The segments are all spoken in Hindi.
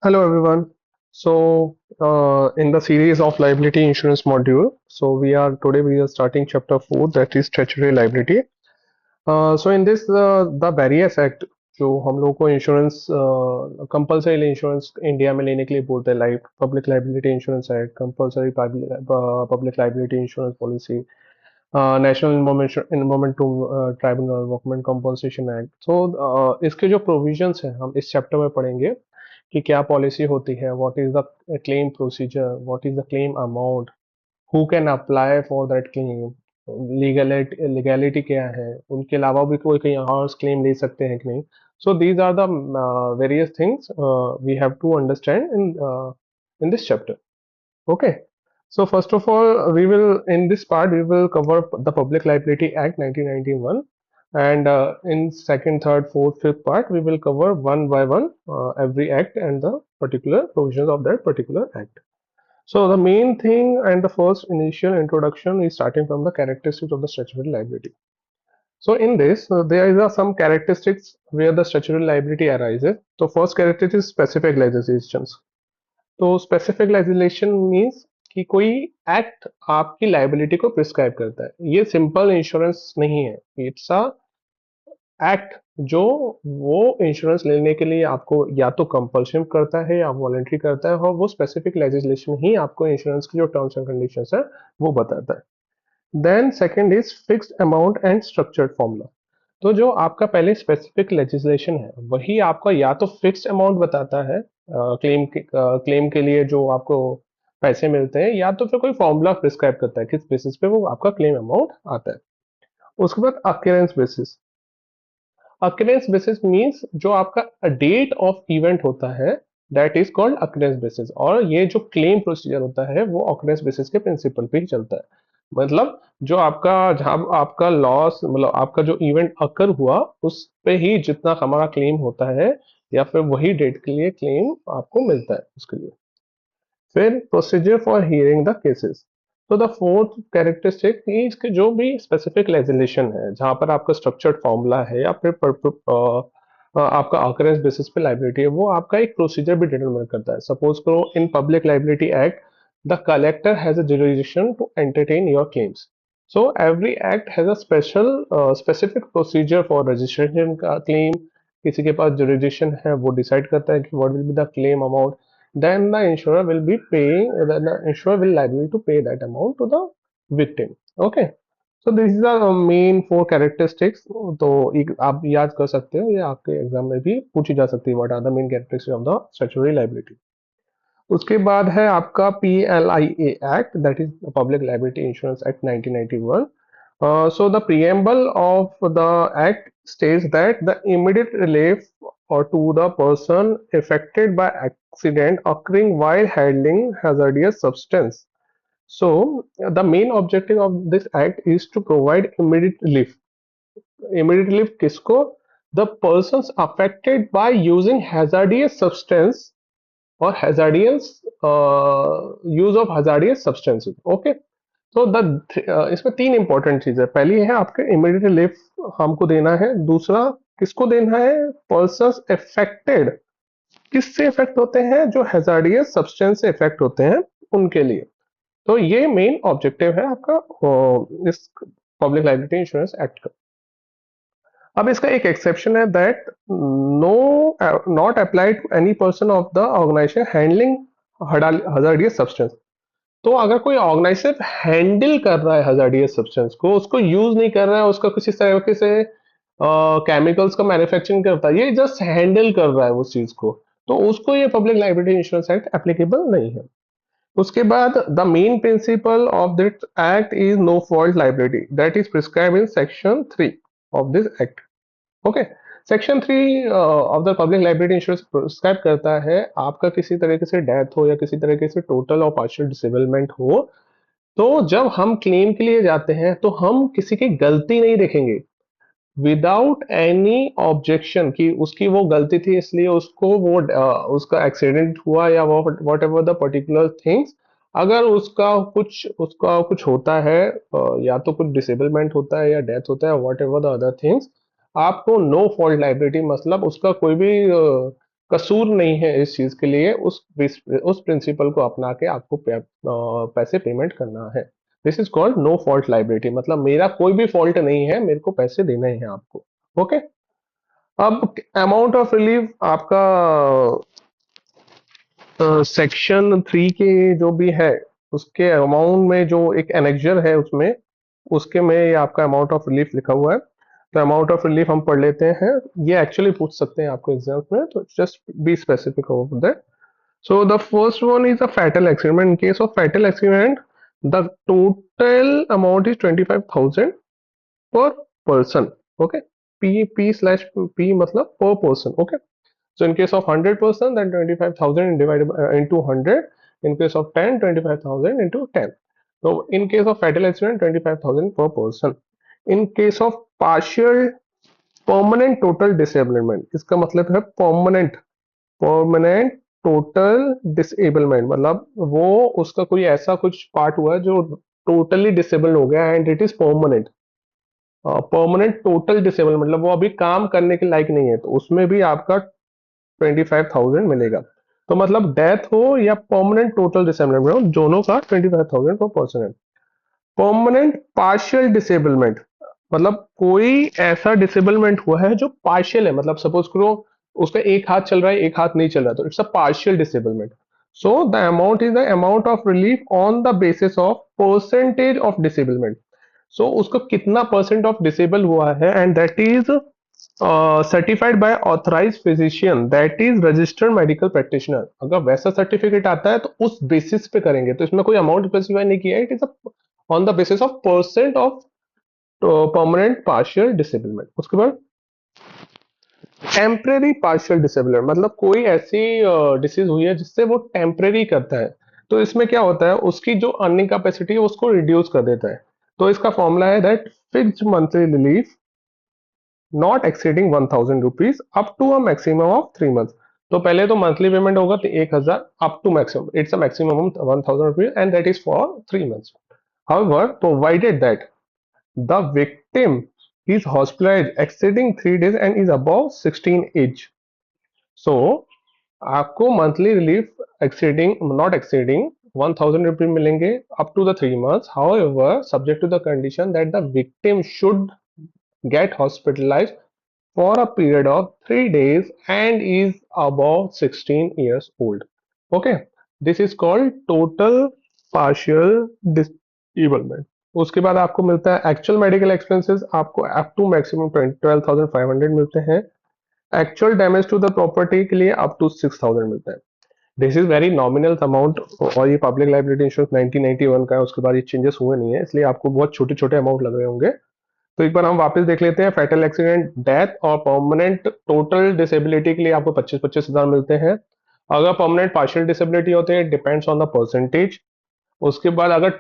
Hello everyone. In the series of liability insurance module, we are starting chapter 4, that is statutory liability. In this the various act जो हम लोग को इंश्योरेंस कंपलसरी इंश्योरेंस इंडिया में लेने के लिए बोलते हैं, like public liability insurance act, compulsory public liability insurance policy, national environment tribunal workmen compensation act. इसके जो प्रोविजंस हैं हम इस चैप्टर में पढ़ेंगे कि क्या पॉलिसी होती है, what is the claim procedure, what is the claim amount, who can apply for that claim, legality क्या है, उनके अलावा भी कोई कहीं और क्लेम ले सकते हैं कि नहीं। So these are the various things we have to understand in this chapter. Okay. So first of all, in this part we will cover the Public Liability Act 1991, and in second, third, fourth, fifth part we will cover one by one every act and the particular provisions of that particular act. So the main thing and the first initial introduction is starting from the characteristics of the statutory liability. So in this, there is some characteristics where the statutory liability arises. So first characteristic is specific legislations. तो स्पेसिफिक लेजिस्लेशन मींस कि कोई एक्ट आपकी लाइबिलिटी को प्रिस्क्राइब करता है। ये सिंपल इंश्योरेंस नहीं है, इट्स अ एक्ट जो वो इंश्योरेंस लेने के लिए आपको या तो कंपल्शन करता है या वॉलंटरी करता है, और वो स्पेसिफिक लेजिस्लेशन ही आपको इंश्योरेंस की जो टर्म्स एंड कंडीशंस है वो बताता है। Then second is fixed amount and structured formula. तो जो आपका पहले स्पेसिफिक लेजिस्लेशन है वही आपका या तो फिक्स्ड अमाउंट बताता है क्लेम के लिए जो आपको पैसे मिलते हैं, या तो फिर कोई फॉर्मूला प्रिस्क्राइब करता है किस बेसिस पे वो आपका क्लेम अमाउंट आता है। उसके बाद occurrence basis. Occurrence basis means जो आपका डेट ऑफ इवेंट होता है, that is called occurrence basis, और ये जो क्लेम प्रोसीजर होता है वो अक्यूरेंस बेसिस के प्रिंसिपल पे ही चलता है। मतलब जो आपका जहां आपका लॉस, मतलब आपका जो इवेंट अकर हुआ उस पे ही जितना हमारा क्लेम होता है, या फिर वही डेट के लिए क्लेम आपको मिलता है उसके लिए। फिर procedure for hearing the cases. तो द फोर्थ कैरेक्टरिस्टिक इसके जो भी स्पेसिफिक लेजिस्लेशन है जहां पर आपका स्ट्रक्चर्ड फॉर्मूला है या फिर आपका ऑकरेंस बेसिस पे लाइबिलिटी है, वो आपका एक प्रोसीजर भी डिटरमाइन करता है। सपोज करो in public liability act the collector has a jurisdiction to entertain your claims. So every act has a specific procedure for registration का क्लेम। किसी के पास जुरिडिक्शन है, वो डिसाइड करता है कि what will be the claim amount, then the insurer will liable to pay that amount to the victim. Okay. So this is the main four characteristics. तो आप याद कर सकते हो, ये आपके एग्जाम में भी पूछी जा सकती है, what are the main characteristics of the statutory liability. उसके बाद है आपका PLIA act, that is public liability insurance act 1991. So the preamble of the act states that the immediate relief or to the person affected by accident occurring while handling hazardous substance. So the main objective of this act is to provide immediate relief. Immediate relief किसको? The persons affected by using hazardous substance or hazardous use of hazardous substances. Okay. तो इसमें तीन इंपॉर्टेंट चीज है। पहली है आपके इमीडिएट रिलीफ हमको देना है, दूसरा किसको देना है? पर्सन्स अफेक्टेड, किससे इफेक्ट होते हैं? जो हैजार्डियस सब्सटेंस से इफेक्ट होते हैं उनके लिए। तो ये मेन ऑब्जेक्टिव है आपका इस पब्लिक लायबिलिटी इंश्योरेंस एक्ट का। अब इसका एक एक्सेप्शन है, that no not apply to any person of the organisation handling hazardous substance. तो अगर कोई ऑर्गेनाइजर हैंडल कर रहा है हजार्डियस सब्सटेंस को, उसको यूज नहीं कर रहा है, उसका किसी तरीके से केमिकल्स का मैन्युफैक्चरिंग करता है, ये जस्ट हैंडल कर रहा है उस चीज को, तो उसको ये public liability insurance act applicable नहीं है। उसके बाद the main principle of this act is no fault liability, that is prescribe in section 3 of this act. Okay. Section 3 of the public liability insurance prescribe करता है, आपका किसी तरीके से डेथ हो या किसी तरीके से टोटल और पार्शियल डिसेबलमेंट हो, तो जब हम क्लेम के लिए जाते हैं तो हम किसी की गलती नहीं देखेंगे, विदाउट एनी ऑब्जेक्शन कि उसकी वो गलती थी इसलिए उसको वो उसका एक्सीडेंट हुआ या वो what ever the particular things. अगर उसका कुछ होता है, या तो कुछ डिसेबलमेंट होता है या डेथ होता है, what ever the other things, आपको नो फॉल्ट लाइबिलिटी, मतलब उसका कोई भी कसूर नहीं है इस चीज के लिए, उस प्रिंसिपल को अपना के आपको पैसे पेमेंट करना है। This is called no fault liability, मतलब मेरा कोई भी फॉल्ट नहीं है, मेरे को पैसे देने हैं आपको। ओके। अब अमाउंट ऑफ रिलीफ आपका सेक्शन 3 के जो भी है उसके अमाउंट में जो एक एनेक्जर है उसमें, उसके में ये आपका अमाउंट ऑफ रिलीफ लिखा हुआ है। तो अमाउंट ऑफ रिलीफ हम पढ़ लेते हैं, ये एक्चुअली पूछ सकते हैं आपको एग्जाम में, तो just be specific over that. So the first one is a fatal accident. In case of fatal accident, the total amount is 25,000 per person. Okay. P/P मतलब per person. Okay. So in case of 100%, then 25,000 divided into 100. In case of 10, 25,000 into 10. So in case of fatal accident, 25,000 per person. In case of partial permanent total disablement, इसका मतलब है परमानेंट टोटल डिसेबलमेंट, मतलब वो उसका कोई ऐसा कुछ पार्ट हुआ है जो टोटली डिसेबल हो गया and it is permanent. Permanent total disable मतलब वो अभी काम करने के लायक नहीं है, तो उसमें भी आपका 25,000 मिलेगा। तो मतलब डेथ हो या परमानेंट टोटल डिसेबलमेंट हो, दोनों का 25,000 पर पर्सन है। परमानेंट पार्शियल डिसेबलमेंट मतलब कोई ऐसा डिसेबलमेंट हुआ है जो पार्शियल है, मतलब सपोज करो उसका एक हाथ चल रहा है, एक हाथ नहीं चल रहा, तो it's a partial disablement. So the amount is the amount of relief on the basis of percentage of disablement. So उसको कितना परसेंट ऑफ डिसेबल हुआ है and that is certified by authorize physician that is registered medical practitioner. अगर वैसा सर्टिफिकेट आता है तो उस बेसिस पे करेंगे, तो इसमें कोई अमाउंट स्पेसिफाई नहीं किया है, it is on the basis of percent of permanent partial disablement. उसके बाद टेम्परेरी पार्शियल डिसेबलमेंट मतलब कोई ऐसी डिसीज हुई है जिससे वो टेम्परेरी करता है, तो इसमें क्या होता है उसकी जो अर्निंग कैपेसिटी है उसको रिड्यूस कर देता है। तो इसका फॉर्मूला है that fixed monthly relief not exceeding 1,000 rupees up to a maximum of 3 month. तो पहले तो मंथली पेमेंट होगा तो 1,000 up to maximum, it's a maximum 1,000 rupees and that is for 3 months. However, provided that the victim is hospitalized exceeding 3 days and is above 16 age. So, आपको monthly relief exceeding not exceeding 1,000 rupees मिलेंगे up to the 3 months. However subject to the condition that the victim should get hospitalized for a period of 3 days and is above 16 years old. Okay, this is called total partial disablement. उसके बाद आपको मिलता है एक्चुअल मेडिकल एक्सपेंसेस, आपको अप टू मैक्सिमम 12,500 मिलते हैं। Actual damage to the property के लिए अप टू 6,000 मिलता है। This is very nominal amount, और ये पब्लिक लाइबिलिटी इंश्योरेंस 1991 का है, उसके बाद ये चेंजेस हुए नहीं है, इसलिए आपको बहुत छोटे छोटे अमाउंट लग रहे होंगे। तो एक बार हम वापस देख लेते हैं, फैटल एक्सीडेंट डेथ और परमानेंट टोटल डिसेबिलिटी के लिए आपको 25,000 मिलते हैं। अगर परमानेंट पार्शियल डिसेबिलिटी होते हैं डिपेंड्स ऑन द परसेंटेज। उसके बाद अगर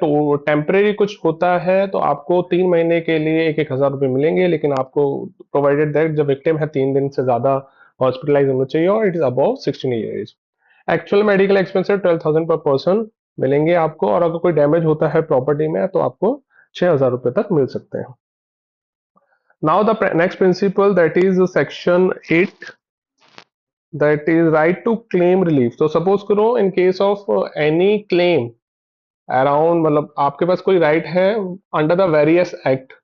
टेम्परेरी कुछ होता है तो आपको 3 महीने के लिए 1,000 रुपये मिलेंगे, लेकिन आपको प्रोवाइडेड दैट जब विक्टिम है 3 दिन से ज्यादा हॉस्पिटलाइज होना चाहिए और it is above 16 years. Actual medical expenses 12,000 पर पर्सन मिलेंगे आपको, और अगर कोई डैमेज होता है प्रॉपर्टी में तो आपको 6,000 रुपये तक मिल सकते हैं। Now the next principle, that is section 8, that is right to claim relief. So suppose करो in case of any claim around, मतलब आपके पास कोई right है under the various act,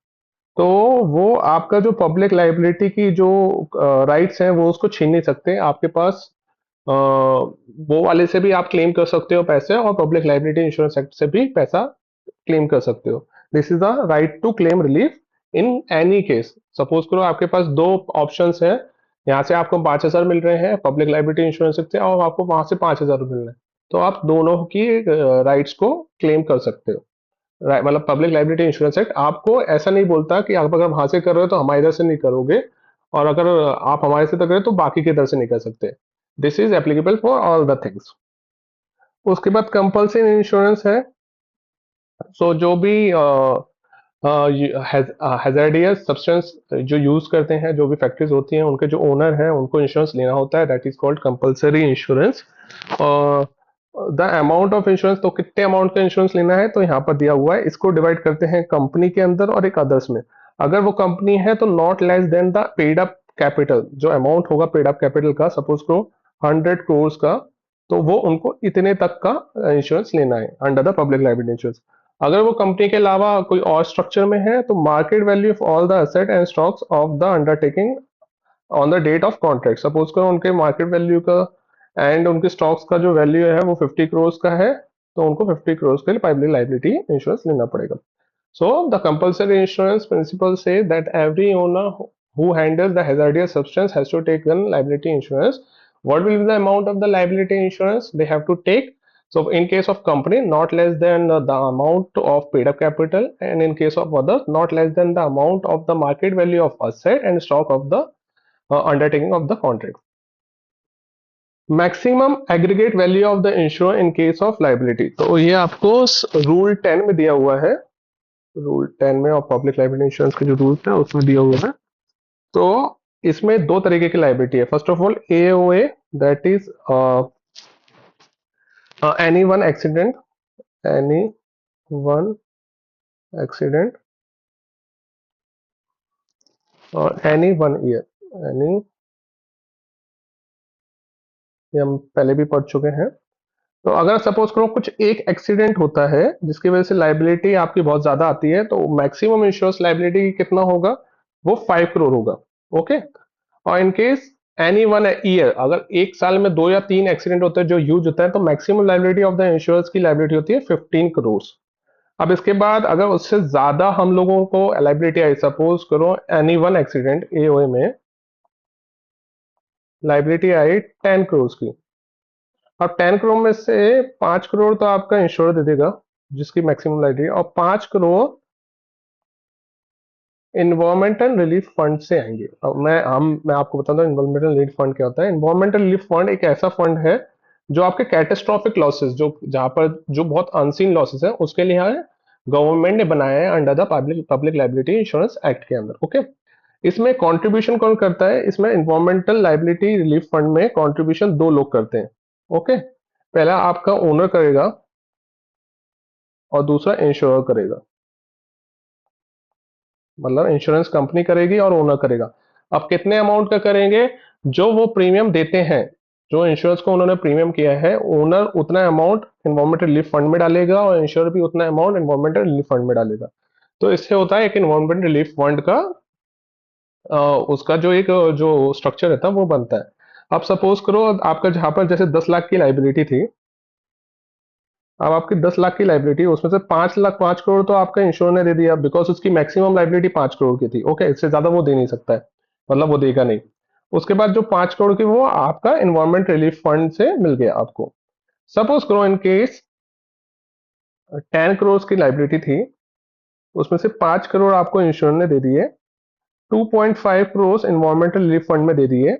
तो वो आपका जो पब्लिक लाइबिलिटी की जो राइट्स हैं वो उसको छीन नहीं सकते आपके पास। वो वाले से भी आप क्लेम कर सकते हो पैसे, और पब्लिक लाइबिलिटी इंश्योरेंस एक्ट से भी पैसा क्लेम कर सकते हो। This is the right to claim relief in any case. Suppose करो आपके पास दो ऑप्शंस हैं, यहाँ से आपको 5,000 मिल रहे हैं पब्लिक लाइबिलिटी इंश्योरेंस से, और आपको वहां से 5,000 मिल रहे हैं, तो आप दोनों की राइट्स को क्लेम कर सकते हो। मतलब पब्लिक लाइबिलिटी इंश्योरेंस एक्ट आपको ऐसा नहीं बोलता कि आप अगर वहां से कर रहे हो तो हमारी इधर से नहीं करोगे, और अगर आप हमारे से कर रहे हो तो बाकी की इधर से नहीं कर सकते। This is applicable for all the things. उसके बाद कंपल्सरी इंश्योरेंस है। सो जो भी हैजर्डियस सब्सटेंस जो यूज करते हैं, जो भी फैक्ट्रीज होती हैं उनके जो ओनर हैं उनको इंश्योरेंस लेना होता है, that is called compulsory insurance. The amount of insurance, तो कितने अमाउंट का इंश्योरेंस लेना है तो यहाँ पर दिया हुआ है। इसको डिवाइड करते हैं कंपनी के अंदर और एक अदर्स में। अगर वो कंपनी है तो not less than the paid up capital, जो अमाउंट होगा पेड अप कैपिटल का, सपोज करो 100 करोड़ का, तो वो उनको इतने तक का इंश्योरेंस लेना है under the public liability insurance. अगर वो कंपनी के अलावा कोई और स्ट्रक्चर में है तो market value of all the asset and stocks of the undertaking on the date of contract, suppose करो उनके मार्केट वैल्यू का एंड उनके स्टॉक्स का जो वैल्यू है वो 50 करोड़ का है, तो उनको 50 करोड़ के लिए पब्लिक लाइबिलिटी इंश्योरेंस लेना पड़ेगा। So the compulsory insurance principle says that every owner who handles the hazardous substance has to take one liability insurance. What will be the amount of the liability insurance they have to take? So in case of company, not less than the amount of paid up capital, and in case of others, not less than the amount of the market value of asset and stock of the undertaking of the contract. Maximum aggregate value of the ensure in case of liability, तो ये आपको रूल 10 में दिया हुआ है। रूल 10 में और पब्लिक लाइबिलिटी इंश्योरेंस के जो रूल्स है उसमें दिया हुआ है। तो इसमें दो तरीके की लाइबिलिटी है। First of all AOA, that is any one accident, any one accident और एनी वन ईयर, एनी, ये हम पहले भी पढ़ चुके हैं। तो अगर सपोज करो कुछ एक एक्सीडेंट होता है जिसकी वजह से लाइबिलिटी आपकी बहुत ज्यादा आती है, तो मैक्सिमम इंश्योरेंस लाइबिलिटी कितना होगा, वो 5 करोड़ होगा। ओके, और in case any one year, अगर एक साल में 2 या 3 एक्सीडेंट होते हैं जो यूज होता है, तो maximum liability of the insurance की लाइबिलिटी होती है 15 करोड़। अब इसके बाद अगर उससे ज्यादा हम लोगों को लाइबिलिटी आई, सपोज करो एनी वन एक्सीडेंट एओए में लाइबिलिटी आई 10 करोड़ की। अब 10 करोड़ में से 5 करोड़ तो आपका इंश्योर दे देगा जिसकी मैक्सिमम लाइबिलिटी, और 5 करोड़ इन्वायरमेंटल रिलीफ फंड से आएंगे। अब मैं आपको बताता हूँ इन्वायरमेंटल रिलीफ फंड क्या होता है। इन्वायरमेंटल रिलीफ फंड एक ऐसा फंड है जो आपके कैटेस्ट्रॉफिक लॉसेस, जो जहां पर जो बहुत अनसीन लॉसेस है, उसके लिए गवर्नमेंट ने बनाया है under the public public liability insurance act के अंदर। ओके, इसमें कंट्रीब्यूशन कौन करता है, इसमें इन्वायरमेंटल लाइबिलिटी रिलीफ फंड में कंट्रीब्यूशन दो लोग करते हैं। ओके, पहला आपका ओनर करेगा और दूसरा इंश्योर करेगा, मतलब इंश्योरेंस कंपनी करेगी और ओनर करेगा। अब कितने अमाउंट का करेंगे, जो वो प्रीमियम देते हैं, जो इंश्योरेंस को उन्होंने प्रीमियम किया है, ओनर उतना अमाउंट इन्वायरमेंटल रिलीफ फंड में डालेगा और इंश्योर भी उतना अमाउंट इन्वायरमेंटल रिलीफ फंड में डालेगा। तो इससे होता है एक इन्वायरमेंटल रिलीफ फंड का उसका जो एक जो स्ट्रक्चर रहता है वो बनता है। अब सपोज करो आपका जहां पर जैसे 10 लाख की लाइबिलिटी थी, अब आपकी 10 लाख की लाइबिलिटी, उसमें से 5 लाख 5 करोड़ तो आपका इंश्योर ने दे दिया, बिकॉज उसकी मैक्सिमम लाइबिलिटी 5 करोड़ की थी। ओके, इससे ज्यादा वो दे नहीं सकता है, मतलब वो देगा नहीं। उसके बाद जो 5 करोड़ की वो आपका इन्वायरमेंट रिलीफ फंड से मिल गया आपको। सपोज करो इन केस 10 करोड़ की लाइबिलिटी थी, उसमें से 5 करोड़ आपको इंश्योर ने दे दिए, 2.5 करोड़ इन्वायरमेंटल रिलीफ फंड में दे दिए,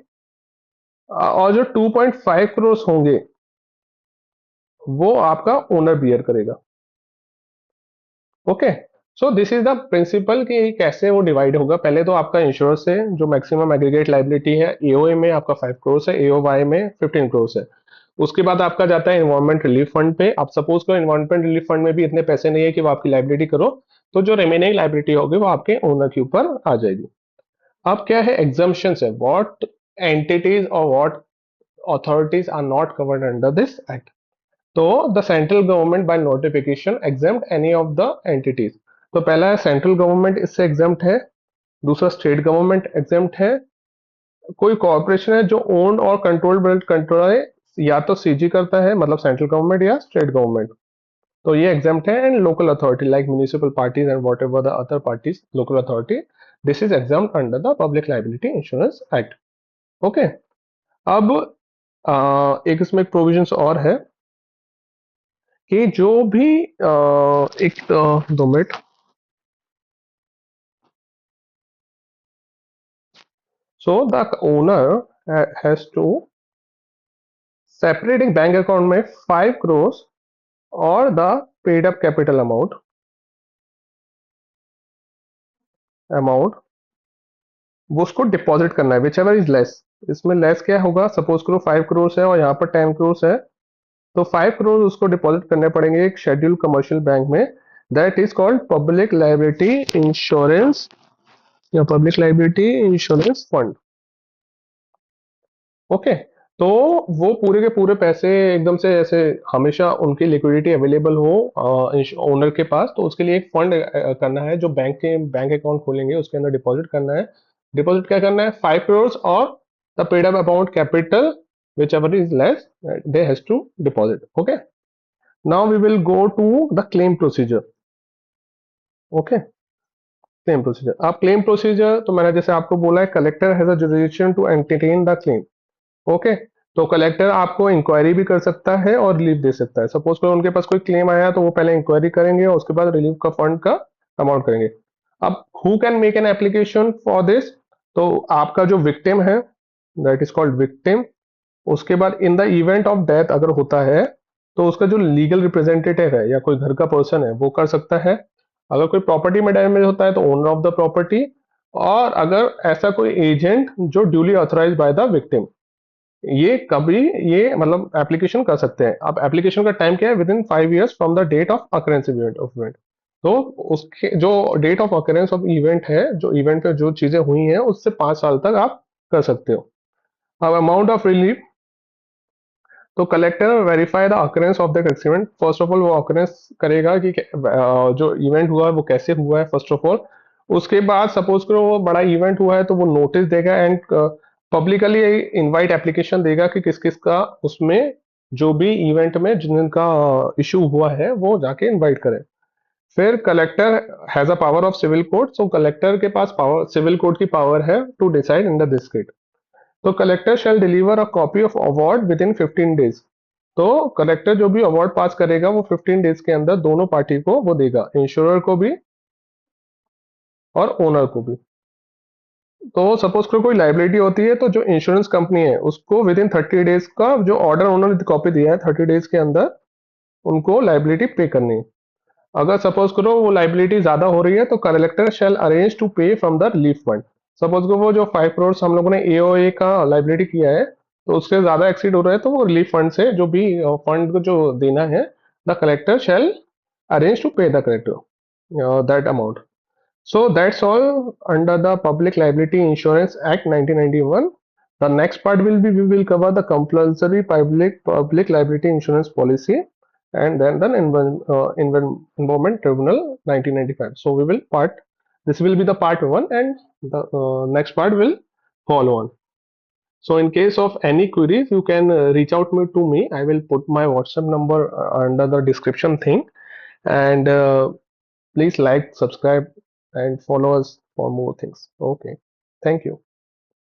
और जो 2.5 करोड़ होंगे वो आपका ओनर बियर करेगा। Okay, so this is the principle कि कैसे वो डिवाइड होगा। पहले तो आपका इंश्योरेंस से जो मैक्सिमम एग्रीगेट लाइबिलिटी है एओए में आपका 5 करोड़ है, एओवाई में 15 करोड़ है। उसके बाद आपका जाता है इन्वायरमेंट रिलीफ फंड पे। आप सपोज करो इन्वायरमेंट रिलीफ फंड में भी इतने पैसे नहीं है कि वो आपकी लाइबिलिटी करो, तो जो रिमेनिंग लाइबिलिटी होगी वो आपके ओनर के ऊपर आ जाएगी। अब क्या है, एग्जाम्पशन है, व्हाट एंटिटीज और what authorities are not covered under this act. तो the central government by notification exempt any of the entities. तो पहला है सेंट्रल गवर्नमेंट, इससे एग्जेम्प्ट है। दूसरा स्टेट गवर्नमेंट एग्जेम्प्ट है। कोई कॉर्पोरेशन है जो ओन्ड और कंट्रोल्ड कंट्रोल है, या तो सीजी करता है, मतलब सेंट्रल गवर्नमेंट या स्टेट गवर्नमेंट, तो ये एग्जेम्प्ट है। And local authority like municipal parties and what ever the other parties, local authority, this is exempt under the public liability insurance act. Okay, अब एक इसमें एक प्रोविजंस और है कि जो भी एक 2 minute, so the owner has to separate एक बैंक अकाउंट में 5 करोड़ और the paid up capital amount वो उसको डिपॉजिट करना है, विच एवर इज लेस। इसमें लेस क्या होगा, सपोज करो 5 करोड़ है और यहाँ पर 10 करोड़ है, तो 5 करोड़ उसको डिपॉजिट करने पड़ेंगे एक शेड्यूल कमर्शियल बैंक में, that is called public liability insurance या public liability insurance fund. Okay, तो वो पूरे के पूरे पैसे एकदम से ऐसे हमेशा उनकी लिक्विडिटी अवेलेबल हो ओनर के पास, तो उसके लिए एक फंड करना है, जो बैंक अकाउंट खोलेंगे उसके अंदर डिपॉजिट करना है। डिपॉजिट क्या करना है, 5 crores और the paid up amount capital whichever is less they has to deposit. Okay, now we will go to the claim procedure. Okay, claim procedure. अब क्लेम प्रोसीजर तो मैंने जैसे आपको बोला है, collector has a jurisdiction to entertain the claim. Okay, तो कलेक्टर आपको इंक्वायरी भी कर सकता है और रिलीफ दे सकता है। सपोज करो उनके पास कोई क्लेम आया तो वो पहले इंक्वायरी करेंगे और उसके बाद रिलीफ का फंड का अमाउंट करेंगे। अब who can make an application for this, तो आपका जो विक्टिम है, दैट इज कॉल्ड विक्टिम। उसके बाद in the event of death अगर होता है तो उसका जो लीगल रिप्रेजेंटेटिव है या कोई घर का पर्सन है वो कर सकता है। अगर कोई प्रॉपर्टी में डैमेज होता है तो ओनर ऑफ द प्रॉपर्टी, और अगर ऐसा कोई एजेंट जो duly authorise by the victim, ये कभी ये मतलब एप्लीकेशन कर सकते हैं। अब एप्लीकेशन का टाइम क्या है, within 5 years from the date of occurrence event. तो उसके जो date of occurrence of event है, जो इवेंट में जो चीजें हुई हैं उससे 5 साल तक आप कर सकते हो। अब अमाउंट ऑफ रिलीफ, तो collector verify the occurrence of that accident. First of all वो अकरेंस करेगा कि जो इवेंट हुआ है वो कैसे हुआ है फर्स्ट ऑफ ऑल। उसके बाद सपोज करो वो बड़ा इवेंट हुआ है तो वो नोटिस देगा एंड पब्लिकली इनवाइट एप्लीकेशन देगा कि किस किस का उसमें जो भी इवेंट में जिनका इशू हुआ है वो जाके इनवाइट करें। फिर collector has a power of civil court, so collector के पास पावर सिविल कोर्ट की पावर है to decide in the district. तो collector shall deliver a copy of award within 15 days। तो कलेक्टर जो भी अवार्ड पास करेगा वो 15 days के अंदर दोनों पार्टी को वो देगा, इंश्योरर को भी और ओनर को भी। तो सपोज करो कोई लाइबिलिटी होती है तो जो इंश्योरेंस कंपनी है उसको विद इन 30 days का जो ऑर्डर ओनर ने कॉपी दिया है 30 days के अंदर उनको लाइबिलिटी पे करनी है। अगर सपोज करो वो लाइबिलिटी ज्यादा हो रही है तो कलेक्टर शैल अरेंज टू पे from the relief fund. Suppose करो वो जो 5 crores हम लोगों ने एओए का लाइबिलिटी किया है तो उससे ज्यादा एक्सीड हो रहा है तो वो रिलीफ फंड से जो भी फंड को जो देना है, the collector shall arrange to pay the collector that amount. So that's all under the Public Liability Insurance Act 1991. The next part will be we will cover the compulsory public liability insurance policy and then the Environment Tribunal 1995. So we will part this will be the part one and the next part will follow on. So in case of any queries, you can reach out to me. I will put my WhatsApp number under the description thing, and please like, subscribe, and follow us for more things. Okay. Thank you.